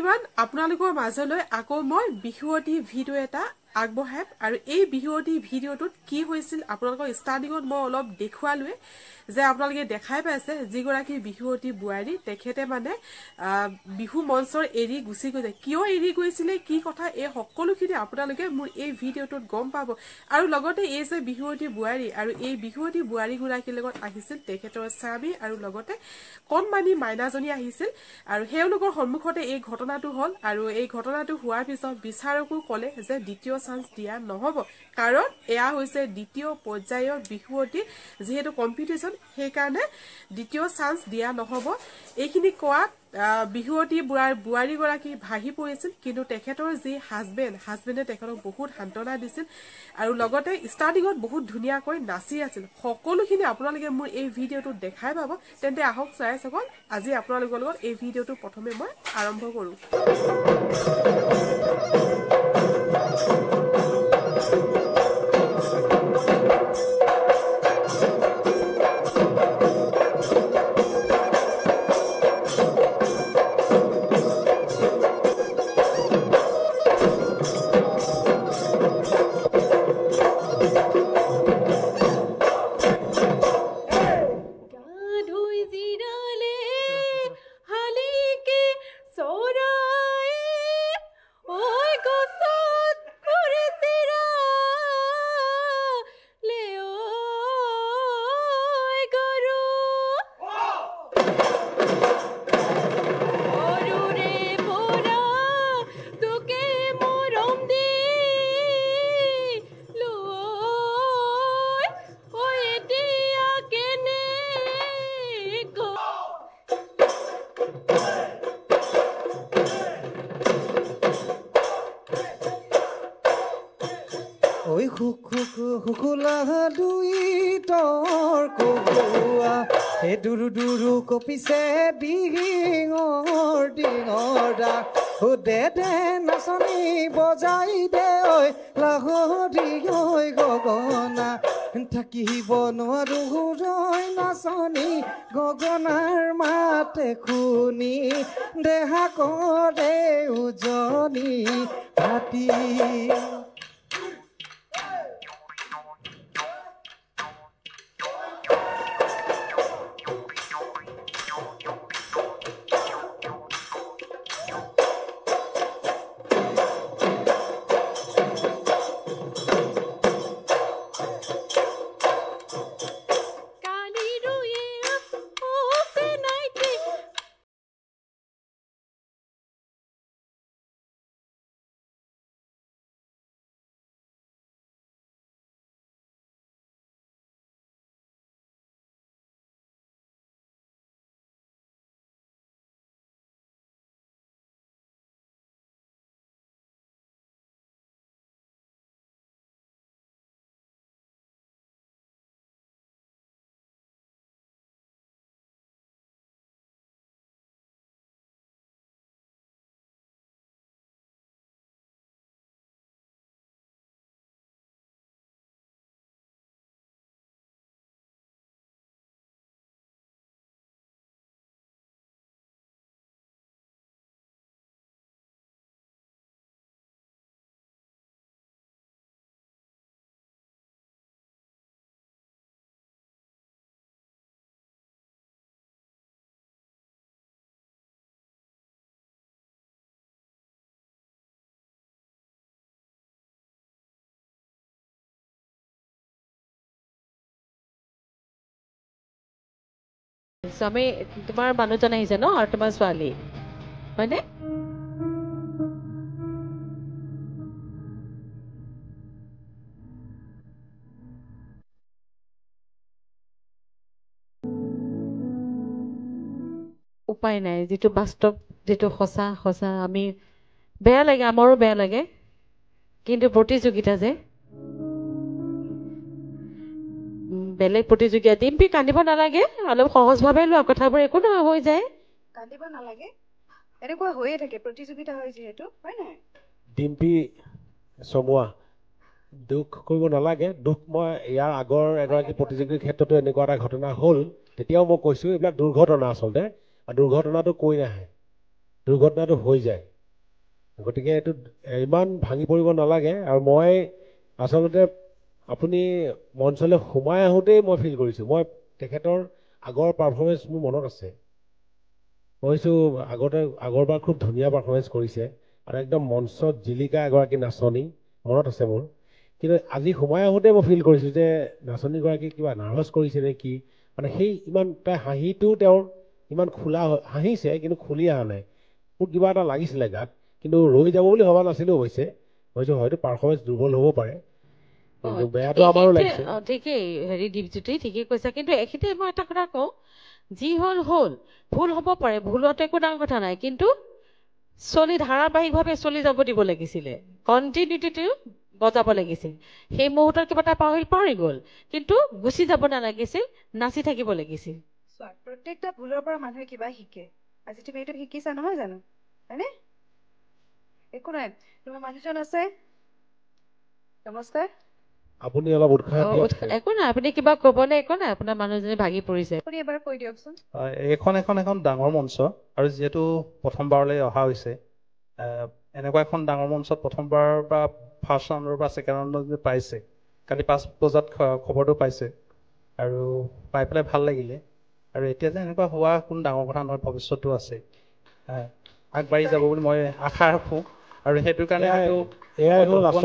everyone আপোনালোকৰ মাজলৈ আকৌ মই বিহুৱতী ভিডিঅ' এটা আগবঢ়াম আৰু এই বিহুৱতী ভিডিঅ'টোত কি হৈছিল আপোনালোকৰ ষ্টাৰ্টিঙত মই অলপ দেখুৱালোৱে যে আপোনালোকে দেখাই পাইছে যিগৰাকী বিহুৱতী বুৱাৰী তেখেতে মানে বিহু মঞ্চৰ এৰি গুচি গৈছে কিয় এৰি গৈছিলে কি কথা এই সকলোখিনি আপোনালোকে মোৰ এই ভিডিঅ'টোত গম পাব আৰু লগতে এই যে বিহুৱতী বুৱাৰী আৰু এই বিহুৱতী বুৱাৰীগৰাকীৰ লগত আহিছিল তেখেতৰ স্বামী আৰু লগতে কণমানি মাইনাজনী আহিছিল আৰু হেওলোকৰ সন্মুখতে এই ঘটনাটো হল আৰু এই ঘটনাটো হোৱাৰ পিছত বিচাৰকো ক'লে যে দ্বিতীয় চান্স দিয়া নহব কাৰণ এয়া হৈছে দ্বিতীয় পৰ্যায়ৰ বিহুৱতী যেহেতু কম্পিটিশন সেই কাৰণে দ্বিতীয় চান্স দিয়া নহব এইখিনি কোৱাত বিহুৱতী বুৱাৰী গৰাকী ভাহি পৰিছিল কিন্তু তেখেতৰ যি হাজবেণ্ডে তেখেতক বহুত সান্তনা দিছিল আৰু লগতে ষ্টাৰ্টিঙত বহুত ধুনীয়াকৈ নাচি আছিল সকলোখিনি আপোনালোকে মোৰ এই ভিডিঅ'টো দেখাই পাব তেন্তে আহক চাই চাব আজি আপোনালোকৰ লগত এই ভিডিঅ'টো প্ৰথমে মই আৰম্ভ কৰো ঐ খুকুলা দুই তৰ কগুৱা হে দুৰু দুৰু কপিছে ডিঙৰ দা দে দে নাচনি বজাই দে ঐ লাহৰি ঐ গগনা থাকিব নোৱাৰো ৰৈ নাচনি গগনাৰ মাতে শুনি দেহা কৰে উজনি ভাতি স্বামী তোমাৰ মানুহজন আহিছে ন আৰু তোমাৰ ছোৱালী হয়নে উপায় নাই যেটো বাস্তৱ যেটো সঁচা আমি বেয়া লাগে আমাৰো বেয়া লাগে কিন্তু প্ৰতিযোগিতা যে বেলেগ প্ৰতিযোগিতা ডিম্পি কান্দিব নালাগে অলপ সহজভাৱে লোৱা কথাবোৰ একো নহয় হৈ যায় কান্দিব নালাগে এনেকুৱা হৈয়ে থাকে প্ৰতিযোগিতা হয় যেহেতু হয় নাই ডিম্পি সমুৱা দুখ কৰিব নালাগে দুখ মই ইয়াৰ আগৰ এগৰাকী প্ৰতিযোগীৰ ক্ষেত্ৰতো এনেকুৱা এটা ঘটনা হ'ল তেতিয়াও মই কৈছোঁ এইবিলাক দুৰ্ঘটনা আচলতে আৰু দুৰ্ঘটনাটো কৈ নাহে দুৰ্ঘটনাটো হৈ যায় গতিকে এইটো ইমান ভাঙি পৰিব নালাগে আৰু মই আচলতে আপুনি মঞ্চলৈ সোমাই আহোঁতেই মই ফিল কৰিছোঁ মই তেখেতৰ আগৰ পাৰফৰ্মেঞ্চ মোৰ মনত আছে মই ভাবিছোঁ আগৰবাৰ খুব ধুনীয়া পাৰফৰ্মেঞ্চ কৰিছে আৰু একদম মঞ্চত জিলিকা এগৰাকী নাচনী মনত আছে মোৰ কিন্তু আজি সোমাই আহোঁতে মই ফিল কৰিছোঁ যে নাচনীগৰাকী কিবা নাৰ্ভাছ কৰিছে নে কি মানে সেই ইমান তাই হাঁহিটো তেওঁৰ ইমান খোলা হাঁহিছে কিন্তু খুলি অহা নাই মোৰ কিবা এটা লাগিছিলে গাত কিন্তু ৰৈ যাব বুলি ভবা নাছিলোঁ অৱশ্যে ভাবিছোঁ হয়তো পাৰফৰ্মেঞ্চ দুৰ্বল হ'ব পাৰে কিন্তু বেয়াটো আমাৰো লাগিছে ঠিকেই হেৰি দীপজ্যোতি ঠিকেই কৈছা কিন্তু এখিতে মই এটা কথা কওঁ যি হ'ল ভুল হ'ব পাৰে ভুলতে একো ডাঙৰ কথা নাই কিন্তু ধাৰাবাহিকভাৱে চলি যাব দিব লাগিছিলে কণ্টিনিউটিটো বজাব লাগিছিল সেই মুহূৰ্তত কিবা এটা পাহৰি গ'ল কিন্তু গুচি যাব নালাগিছিল নাচি থাকিব লাগিছিল প্ৰত্যেকটা ভুলৰ পৰা মানুহে কিবা শিকে আজি তুমি এইটো শিকিছা নহয় জানো হয়নে একো নাই তোমাৰ মানুহজন আছে নমস্কাৰ আপুনি অলপ উৎসাহ একো নাই আপুনি কিবা ক'বনে একো নাই আপোনাৰ মানুহজনে ভাগি পৰিছে আপুনি এবাৰ কৈ দিয়কচোন এখন ডাঙৰ মঞ্চ আৰু যিহেতু প্ৰথমবাৰলৈ অহা হৈছে এনেকুৱা এখন ডাঙৰ মঞ্চত প্ৰথমবাৰ বা ফাৰ্ষ্ট ৰাউণ্ডৰ বা ছেকেণ্ড ৰাউণ্ডত পাইছে কালি 5 বজাত খবৰটো পাইছে আৰু পাই পেলাই ভাল লাগিলে আৰু এতিয়া যে এনেকুৱা হোৱা কোনো ডাঙৰ কথা নহয় ভৱিষ্যতো আছে আগবাঢ়ি যাব বুলি মই আশা ৰাখোঁ আৰু সেইটো কাৰণে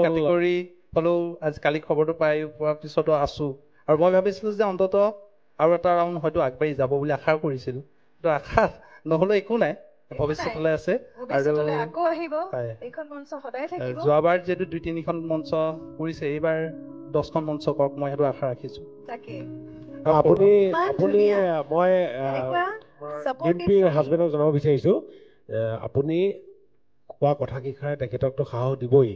কেটেগৰী হ'লেও আজি কালি খবৰটো পাই পোৱাৰ পিছতো আছোঁ আৰু মই ভাবিছিলোঁ যে অন্ততঃ আৰু এটা ৰাউণ্ড হয়তো আগবাঢ়ি যাব বুলি আশা কৰিছিলোঁ কিন্তু আশা নহ'লেও একো নাই ভৱিষ্যতলৈ আছে আৰু যোৱাবাৰ যিহেতু 2-3খন মঞ্চ কৰিছে এইবাৰ 10খন মঞ্চ কৰক মই সেইটো আশা ৰাখিছোঁ আপুনি মই ডিম্পীৰ হাজবেণ্ডক জনাব বিচাৰিছোঁ আপুনি কোৱা কথাকেইষাৰে তেখেতকতো সাহস দিবই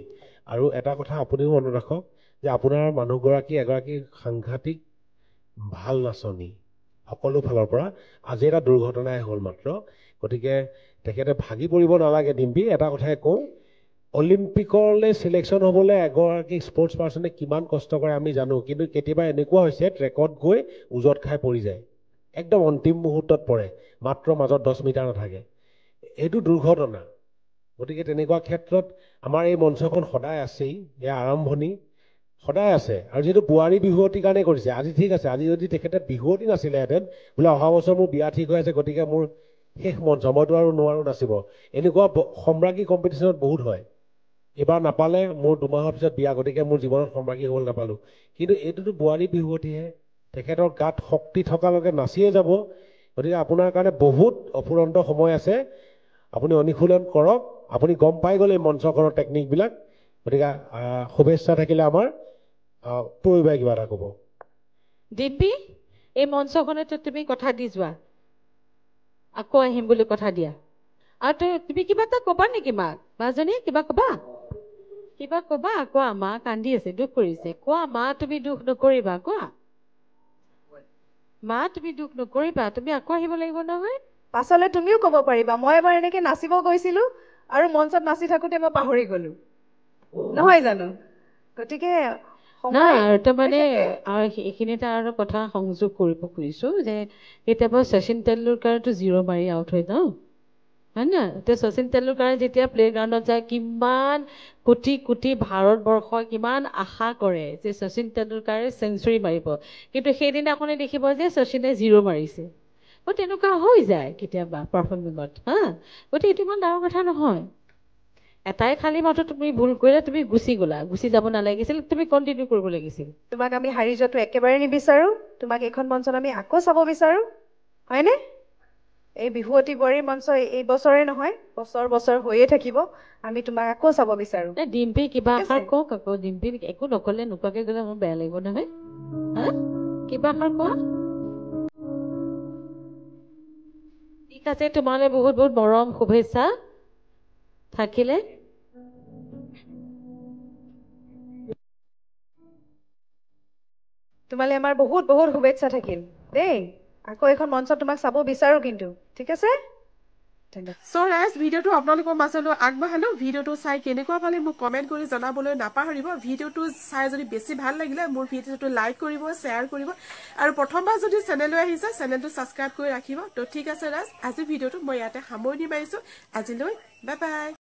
আৰু এটা কথা আপুনিও মনত ৰাখক যে আপোনাৰ মানুহগৰাকী এগৰাকী সাংঘাতিক ভাল নাচনী সকলো ফালৰ পৰা আজি এটা দুৰ্ঘটনাই হ'ল মাত্ৰ গতিকে তেখেতে ভাগি পৰিব নালাগে ডিম্পী এটা কথাই কওঁ অলিম্পিকলৈ চিলেকশ্যন হ'বলৈ এগৰাকী স্পৰ্টছ পাৰ্চনে কিমান কষ্ট কৰে আমি জানো কিন্তু কেতিয়াবা এনেকুৱা হৈছে ট্ৰেকত গৈ উজত খাই পৰি যায় একদম অন্তিম মুহূৰ্তত পৰে মাত্ৰ মাজত 10 মিটাৰ নাথাকে এইটো দুৰ্ঘটনা গতিকে তেনেকুৱা ক্ষেত্ৰত আমাৰ এই মঞ্চখন সদায় আছেই ইয়াৰ আৰম্ভণি সদায় আছে আৰু যিহেতু বোৱাৰী বিহুৱতীৰ কাৰণে কৰিছে আজি ঠিক আছে আজি যদি তেখেতে বিহুৱতী নাছিলেহেঁতেন বোলে অহা বছৰ মোৰ বিয়া ঠিক হৈ আছে গতিকে মোৰ শেষ মঞ্চ মইতো আৰু নোৱাৰো নাচিব এনেকুৱা সম্ৰাজ্ঞী কম্পিটিশ্যনত বহুত হয় এবাৰ নাপালে মোৰ 2 মাহৰ পিছত বিয়া গতিকে মোৰ জীৱনত সম্ৰাজ্ঞী হ'বলৈ নাপালোঁ কিন্তু এইটোতো বোৱাৰী বিহুৱতীহে তেখেতৰ গাত শক্তি থকালৈকে নাচিয়ে যাব গতিকে আপোনাৰ কাৰণে বহুত অফুৰন্ত সময় আছে আপুনি অনুশীলন কৰক আপুনি গম পাই গ'লে মঞ্চখনৰ টেকনিকবিলাক গতিকে শুভেচ্ছা থাকিলে আমাৰ পৰিবাৰে কিবা এটা ক'ব ডিম্পী এই মঞ্চখনতে তুমি কথা দি যোৱা আকৌ আহিম বুলি কথা দিয়া আৰু তুমি কিবা এটা ক'বা নেকি মাক মাজনী কিবা ক'বা কোৱা মা কান্দি আছে দুখ কৰিছে কোৱা মা তুমি দুখ নকৰিবা কোৱা মা তুমি দুখ নকৰিবা তুমি আকৌ আহিব লাগিব নহয় পাছলৈ তুমিও ক'ব পাৰিবা মই এবাৰ এনেকে নাচিব গৈছিলো আৰু মঞ্চত নাচি থাকোঁতে মই পাহৰি গ'লো নহয় জানো গতিকে আৰু তাৰমানে এইখিনিতে আৰু কথা সংযোগ কৰিব খুজিছোঁ যে কেতিয়াবা শচীন তেণ্ডুলকাৰটো 0 মাৰি আউট হৈ যাওঁ হয় না এতিয়া শচীন তেণ্ডুলকাৰে যেতিয়া প্লেগ্ৰাউণ্ডত যায় কিমান কোটি কোটি ভাৰতবৰ্ষই কিমান আশা কৰে যে শচীন তেণ্ডুলকাৰে চেঞ্চুৰী মাৰিব কিন্তু সেইদিনাখনে দেখিব যে শচীনে 0 মাৰিছে তেনেকুৱা হৈ যায় কেতিয়াবা পাৰফৰ্মিঙত গতিকে এইটো ইমান ডাঙৰ কথা নহয় এটাই খালী মাত্ৰ তুমি ভুল কৰিলে তুমি গুচি যাব নালাগিছিল তুমি কণ্টিনিউ কৰিব লাগিছিল তোমাক আমি হাৰি যোৱাটো একেবাৰে নিবিচাৰোঁ তোমাক এইখন মঞ্চত আমি আকৌ চাব বিচাৰোঁ হয়নে এই বিহুৱতী বোৱাৰীৰ মঞ্চ এই বছৰে নহয় বছৰ হৈয়ে থাকিব আমি তোমাক আকৌ চাব বিচাৰোঁ ডিম্পী কিবা এষাৰ কওক আকৌ ডিম্পী একো নক'লে নোকোৱাকৈ গ'লে মোৰ বেয়া লাগিব নহয় কিবা এষাৰ কোৱা ঠিক আছে তোমালৈ বহুত বহুত মৰম শুভেচ্ছা থাকিলে তোমালৈ আমাৰ বহুত বহুত শুভেচ্ছা থাকিল দেই আকৌ এখন মঞ্চত তোমাক চাব বিচাৰোঁ কিন্তু ঠিক আছে So guys, ভিডিঅ'টো আপোনালোকৰ মাজলৈ আগবঢ়ালোঁ ভিডিঅ'টো চাই কেনেকুৱা পালে মোক কমেণ্ট কৰি জনাবলৈ নাপাহৰিব ভিডিঅ'টো চাই যদি বেছি ভাল লাগিলে মোৰ ভিডিঅ'টো লাইক কৰিব শ্বেয়াৰ কৰিব আৰু প্ৰথমবাৰ যদি চেনেললৈ আহিছে চেনেলটো ছাবস্ক্ৰাইব কৰি ৰাখিব তো ঠিক আছে ৰাজ আজি ভিডিঅ'টো মই ইয়াতে সামৰণি মাৰিছোঁ আজিলৈ বাই বাই